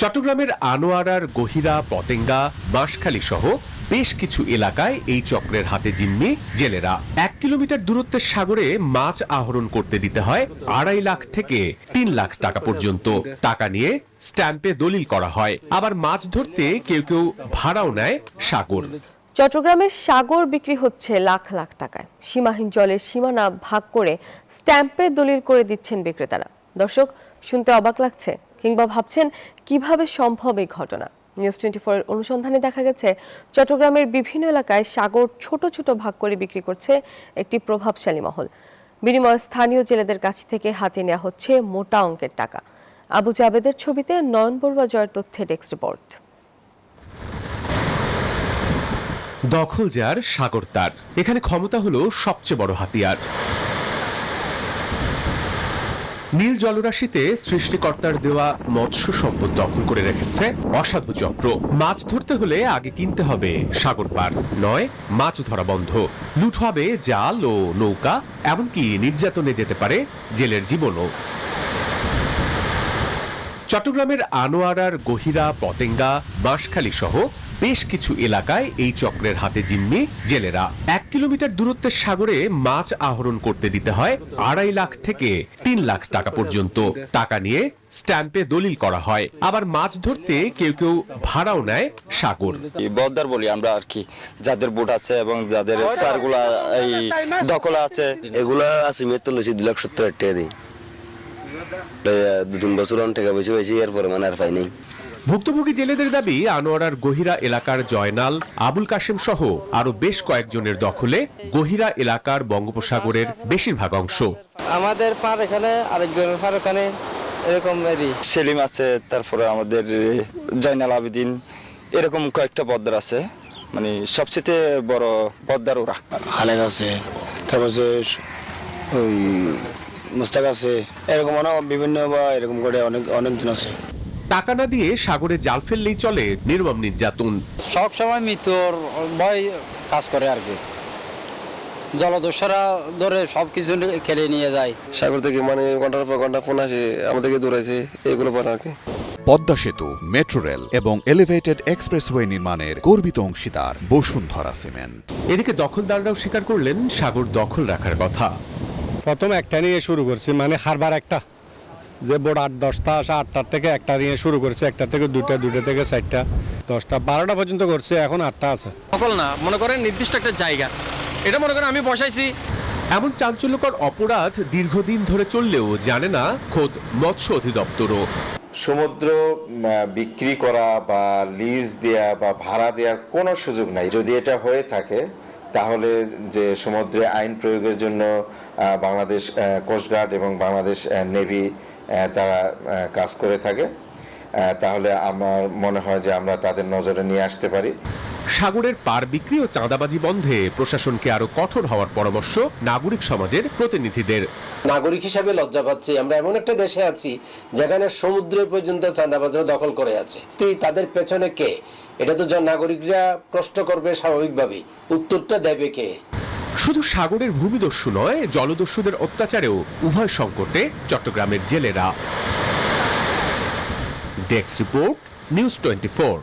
চট্টগ্রামের আনোয়ারার গহিরা, পতেঙ্গা, বাঁশখালী সহ বেশ কিছু এলাকায় এই চক্রের হাতে জিম্মি জেলেরা। 1 কিলোমিটার দূরত্বের সাগরে মাছ আহরণ করতে দিতে হয় 2.5 লাখ থেকে 3 লাখ টাকা পর্যন্ত। টাকা নিয়ে স্ট্যাম্পে দলিল করা হয়। আবার মাছ ধরতে কেউ কেউ ভাড়াও নেয় সাগর। চট্টগ্রামে সাগর বিক্রি হচ্ছে লাখ লাখ টাকায়। সীমাহীন জলের সীমানা ভাগ করে স্ট্যাম্পে দলিল করে দিচ্ছেন বিক্রেতারা। দর্শক, শুনতে অবাক লাগছে কিংবা ভাবছেন কিভাবে সম্ভব এই ঘটনা? নিউজ 24 এর অনুসন্ধানে দেখা গেছে চট্টগ্রামের বিভিন্ন এলাকায় সাগর ছোট ছোট ভাগ করে বিক্রি করছে একটি প্রভাবশালী মহল। বিনিময়ে স্থানীয় জেলেদের কাছ থেকে হাতে নেওয়া হচ্ছে মোটা অঙ্কের টাকা। আবু জাবেদের ছবিতে নয়ন বড়ুয়া জয়ের তথ্যে ডেস্ক রিপোর্ট। দখল যার সাগর তার, এখানে ক্ষমতা হলো সবচেয়ে বড় হাতিয়ার। নীল জলরাশিতে সৃষ্টিকর্তার দেওয়া মৎস্য সম্পদ দখল করে রেখেছে অসাধু চক্র। মাছ ধরতে হলে আগে কিনতে হবে সাগর পার, নয় মাছ ধরা বন্ধ। লুট হবে জাল ও নৌকা, এমনকি নির্যাতনে যেতে পারে জেলের জীবনও। চট্টগ্রামের আনোয়ারার গহিরা, পতেঙ্গা, বাঁশখালী সহ বেশ কিছু এলাকায় এই চক্রের হাতে জিম্মি জেলেরা। 1 কিলোমিটার দূরত্বের সাগরে মাছ আহরণ করতে দিতে হয় 2.5 লাখ থেকে 3 লাখ টাকা পর্যন্ত। টাকা নিয়ে স্ট্যাম্পে দলিল করা হয়। আবার মাছ ধরতে কেউ কেউ ভাড়াও নেয় সাগর। বদ্দার বলি আমরা আর কি, যাদের বোট আছে এবং যাদের পারগুলা এই দখল আছে, এগুলা আছে মেয়ে লইছি 2,70,000 টাকা দিই। 2-3 বছর থেকে বসে বসে এরপরে মানে আর পাই নাই। ভুক্তভোগী জেলেদের দাবি, আনোয়ারার গহিরা এলাকার জয়নাল, আবুল কাশেম সহ আরো বেশ কয়েকজনের দখলে গহিরা এলাকার বঙ্গোপসাগরের বেশিরভাগ অংশ। আমাদের পার এখানে, আরেকজনের পার ওখানে, এরকম সেলিম আছে, তারপরে আমাদের জয়নাল আবেদিন, এরকম কয়েকটা পদ্মার আছে। মানে সবচেয়ে বড় পদ্মার ওরা। খালেদ আছে, তারপর ওই মুস্তাক আছে, এরকম বিভিন্ন বা এরকম করে অনেকজন আছে। টাকা না দিয়ে সাগরে জাল ফেললেই চলে নির্মম নির্যাতন। সব সময় মৃত্যুর ভয় কাজ করে আর কি। জলদস্যুরা ধরে সবকিছু কেড়ে নিয়ে যায়। সাগর থেকে মানে ঘন্টার পর ঘন্টা ফোন আসে, আমাদেরকে দৌড়াইছে, এগুলো পর আর কি। পদ্মা সেতু, মেট্রো রেল এবং এলিভেটেড এক্সপ্রেসওয়ে নির্মাণের গর্বিত অংশীদার বসুন্ধরা সিমেন্ট। এদিকে দখলদাররাও স্বীকার করলেন সাগর দখল রাখার কথা। প্রথম একটা নিয়ে শুরু করছি, মানে হারবার একটা, যে বোর্ড 8-10টা আসে, 8টার থেকে একটা নিয়ে শুরু করছে, 1টা থেকে 2টা, 2টা থেকে 4টা, 10টা, 12টা পর্যন্ত করছে, এখন 8টা আছে। সকল না, মনে করেন নির্দিষ্ট একটা জায়গা, এটা মনে করেন আমি বসাইছি। এমন চাঞ্চল্যকর অপরাধ দীর্ঘদিন ধরে চললেও জানে না খোদ মৎস্য অধিদপ্তরও। সমুদ্র বিক্রি করা বা লিজ দেয়া বা ভাড়া দেওয়ার কোনো সুযোগ নাই। যদি এটা হয়ে থাকে তাহলে যে সমুদ্রে আইন প্রয়োগের জন্য বাংলাদেশ কোস্টগার্ড এবং বাংলাদেশ নেভি তারা কাজ করে থাকে, তাহলে আমার মনে হয় যে আমরা তাদের নজরে নিয়ে আসতে পারি। সাগরের পার বিক্রি ও চাঁদাবাজি বন্ধে প্রশাসনকে আরো কঠোর হওয়ার পরামর্শ নাগরিক সমাজের প্রতিনিধিদের। নাগরিক হিসাবে লজ্জা পাচ্ছি, আমরা এমন একটা দেশে আছি যেখানে সমুদ্র পর্যন্ত চাঁদাবাজরা দখল করে আছে। তাদের পেছনে কে? এটা তো নাগরিকরা প্রশ্ন করবে স্বাভাবিকভাবেই, উত্তরটা দেবে কে? শুধু সাগরের ভূমিদস্যু নয়, জলদস্যুদের অত্যাচারেও উভয় সংকটে চট্টগ্রামের জেলেরা। Desk report, news 24।